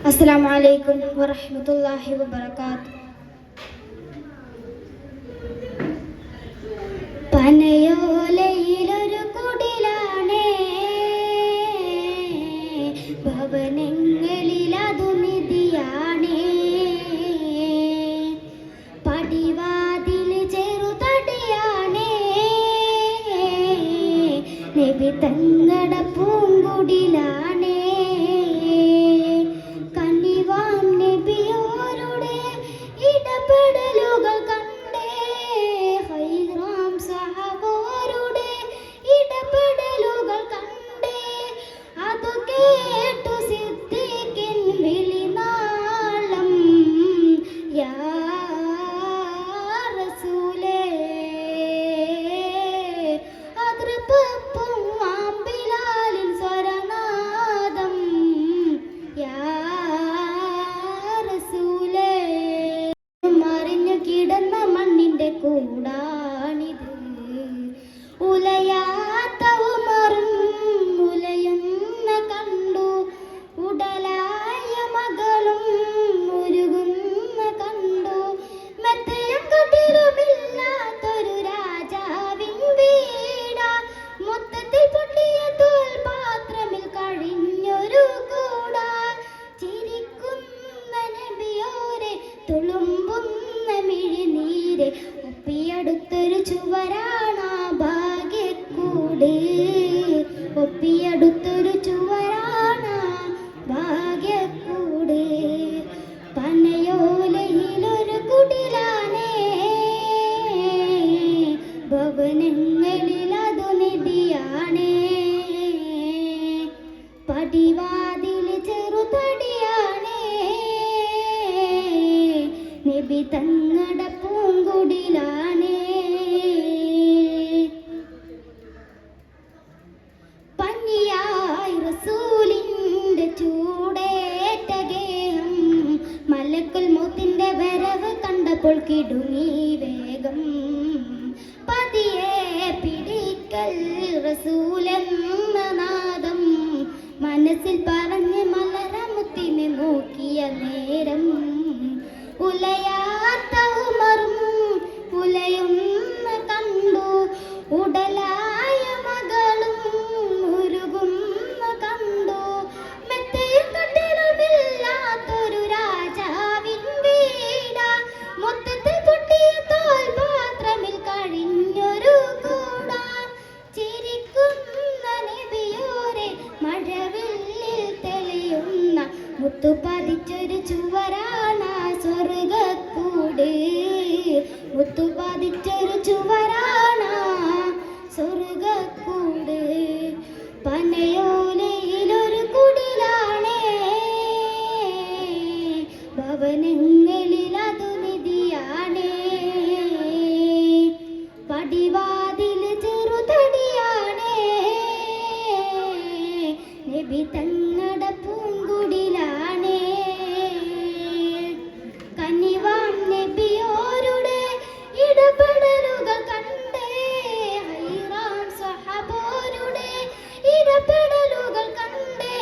അസ്സലാമു അലൈക്കും വറഹ്മത്തുള്ളാഹി വബറകാതുഹു. പനയോലയിലൊരു കുടിലാണേ, ഭവനങ്ങളിലതു നിധിയാണേ. പടിവാതിൽ ചെറുതടിയാണേ, നബി തങ്ങട പൂങ്കുടിലാണേ. കനിവാം നബിയോരുടെ ഇടപെടലുകൾ കണ്ടേ, ഹൈറാം സഹബോരുടെ ഇടപെടലുകൾ കണ്ടേ. അതു കേട്ടു സിദ്ദീഖിൻ വിളിനാളം, യാ റസൂലേ. അതൃപ്പവും ബിലാലിൻ സ്വരനാദം, യാ റസൂലേ. മറിഞ്ഞു കിടന്ന മണ്ണിന്റെ കൂടാണിത്, ഉലയാത്ത ഉമറും ഉലയുന്ന കണ്ടു. ഉടലായ മകളും ഉരുകുന്ന കണ്ടു. മെത്തയും കട്ടിലുമില്ലാത്തൊരു രാജാവിൻ വീട, മൊത്തത്തിൽ പൊട്ടിയ തോൽപാത്രമിൽ കഴിഞ്ഞൊരു കൂട. ചിരിക്കുന്ന നബിയോരെ തുളുമ്പുന്ന മിഴിനീരെ, ഒപ്പിയെടുത്തൊരു ചുവരാണാ ഭാഗ്യക്കൂട്. ഒപ്പിയെടുത്തൊരു ചുവരാണാ ഭാഗ്യക്കൂട്. പനയോലയിലൊരു കുടിലാണേ, ഭവനങ്ങളിലതു നിധിയാണേ. പടിവാതിൽ ചെറുതടിയാണേ, നബി തങ്ങട പൂങ്കുടിലാണേ. പനിയായി റസൂലിന്റെ ചൂടേറ്റ ഗേഹം, മലക്കുൽ മൗത്തിന്റെ വരവ് കണ്ടപ്പോൾ കിടുങ്ങി വേഗം. പതിയെ പിടിക്കൽ റസൂലെന്ന നാദം, മനസ്സിൽ പറഞ്ഞ് മലരമുത്തിനെ നോക്കിയ നേരം. ഉലയാത്ത ഉമറും ഉലയുന്ന കണ്ടു. ഉടലായ മകളും ഉരുകുന്ന കണ്ടു. മെത്തയും കട്ടിലുമില്ലാത്തൊരു രാജാവിൻ വീട, മൊത്തത്തിൽ പൊട്ടിയ തോൽപാത്രമിൽ കഴിഞ്ഞൊരു കൂട. ചിരിക്കുന്ന നബിയോരെ മഴവില്ലിൽ തെളിയുന്ന, മുത്തുപതിച്ചൊരു ചുവരാണാ സ്വർഗക്കൂട്. മുത്തുപതിച്ചൊരു ചുവരാണാ സ്വർഗക്കൂട്. പനയോലയിലൊരു കുടിലാണേ, ഭവനങ്ങളിലതു നിധിയാണേ. പടിവാതിൽ ചെറുതടിയാണേ, നബി തങ്ങട പൂങ്കുടിലാണേ. കനിവാം നബിയോരുടെ ഇടപെടലുകൾ കണ്ടേ, ഹൈറാം സഹബോരുടെ ഇടപെടലുകൾ കണ്ടേ.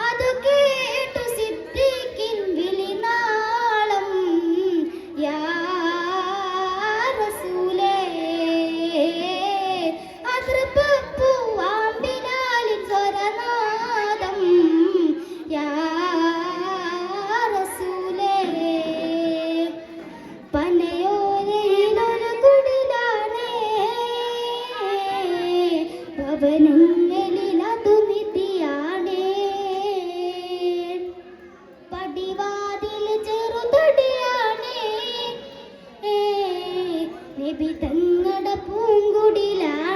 അതു കേട്ടു സിദ്ദീഖിൻ വിളിനാളം, യാ റസൂലേ. അതൃപ്പവും ബിലാലിൻ സ്വരനാദം, യാ റസൂലേ. പനയോലയിലൊരു കുടിലാണേ, ഭവനങ്ങളിലതു നിധിയാണേ. പടിവാതിൽ ചെറുതടിയാണേ, നബി തങ്ങട പൂങ്കുടിലാണേ.